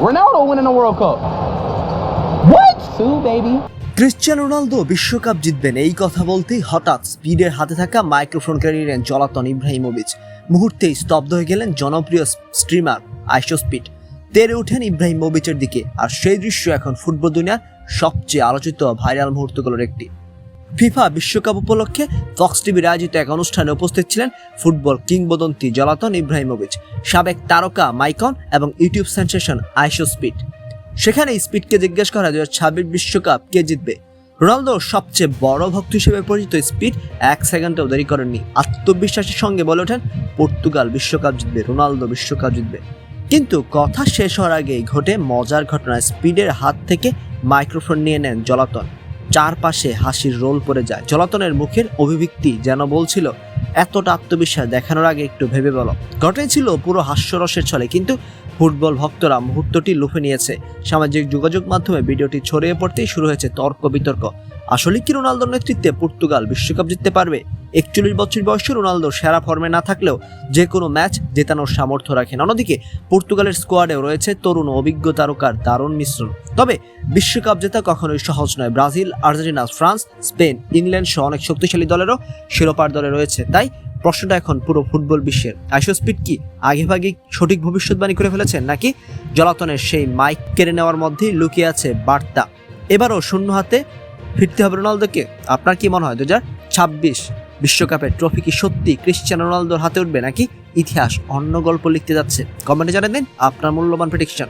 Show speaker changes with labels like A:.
A: Ronaldo winning the World Cup. What? Two, baby.
B: Cristiano Ronaldo বিশ্বকাপ জিতবেন এই কথা বলতেই হঠাৎ স্পিডের হাতে থাকা মাইক্রোফোন কেড়ে নিলেন জলাতন ইব্রাহিমোভিচ। মুহূর্তেই স্তব্ধ হয়ে গেলেন জনপ্রিয় স্ট্রিমার আইশো স্পিড। তেড়ে ওঠেন ইব্রাহিমোভিচের দিকে, আর সেই দৃশ্য এখন ফুটবল দুনিয়ার সবচেয়ে আলোচিত ভাইরাল মুহূর্তগুলোর একটি। ফিফা বিশ্বকাপ উপলক্ষে ফক্স টিভির আয়োজিত এক অনুষ্ঠানে উপস্থিত ছিলেন ফুটবল কিংবদন্তি জলাতন ইব্রাহিমোভিচ, সাবেক তারকা মাইকন এবং ইউটিউব সেন্সেশন আইশো স্পিড। সেখানে স্পিডকে জিজ্ঞেস করা 2026 বিশ্বকাপ কে জিতবে। রোনালদোর সবচেয়ে বড় ভক্ত হিসেবে পরিচিত স্পিড 1 সেকেন্ডও দেরি করেননি, আত্মবিশ্বাসের সঙ্গে বলে ওঠেন পর্তুগাল বিশ্বকাপ জিতবে, রোনালদো বিশ্বকাপ জিতবে। কিন্তু কথা শেষ হওয়ার আগেই ঘটে মজার ঘটনা। স্পিডের হাত থেকে মাইক্রোফোন নিয়ে নেন জলাতন। চারপাশে হাসির রোল পড়ে যায়। জলাতনের মুখের অভিব্যক্তি যেন বলছিল, এতটা আত্মবিশ্বাস দেখানোর আগে একটু ভেবে বলো। ঘটনা ছিল পুরো হাস্যরসের ছলে, কিন্তু ফুটবল ভক্তরা মুহূর্তটি লুফে নিয়েছে। সামাজিক যোগাযোগ মাধ্যমে ভিডিওটি ছড়িয়ে পড়তেই শুরু হয়েছে তর্ক বিতর্ক। আসলে কি রোনালদোর নেতৃত্বে পর্তুগাল বিশ্বকাপ জিততে পারবে? 41 বছর বয়সে রোনালদো সেরা ফর্মে না থাকলেও যে কোনো ম্যাচ জেতানোর সামর্থ্য রাখেন। অন্যদিকে পর্তুগালের স্কোয়াডেও রয়েছে তরুণ ও অভিজ্ঞ তারকার দারুণ মিশ্রণ। তবে বিশ্বকাপ জেতা কখনোই সহজ নয়। Brazil, Argentina, France, Spain, England সহ অনেক শক্তিশালী দলেরও শিরোপার দলে রয়েছে। তাই প্রশ্নটা এখন পুরো ফুটবল বিশ্বের, আইশো স্পিড কি আগেভাগে সঠিক ভবিষ্যৎবাণী করে ফেলেছেন, নাকি জলাতনের সেই মাইক কেড়ে নেওয়ার মধ্যেই লুকিয়ে আছে বার্তা? এবারও শূন্য হাতে ফিরতে হবে রোনালদোকে। আপনার কি মনে হয় 2026 বিশ্বকাপের ট্রফি কি সত্যি ক্রিশ্চিয়ানো রোনালদোর হাতে উঠবে, নাকি ইতিহাস অন্য গল্প লিখতে যাচ্ছে? কমেন্টে জানিয়ে দিন আপনার মূল্যবান প্রেডিকশন।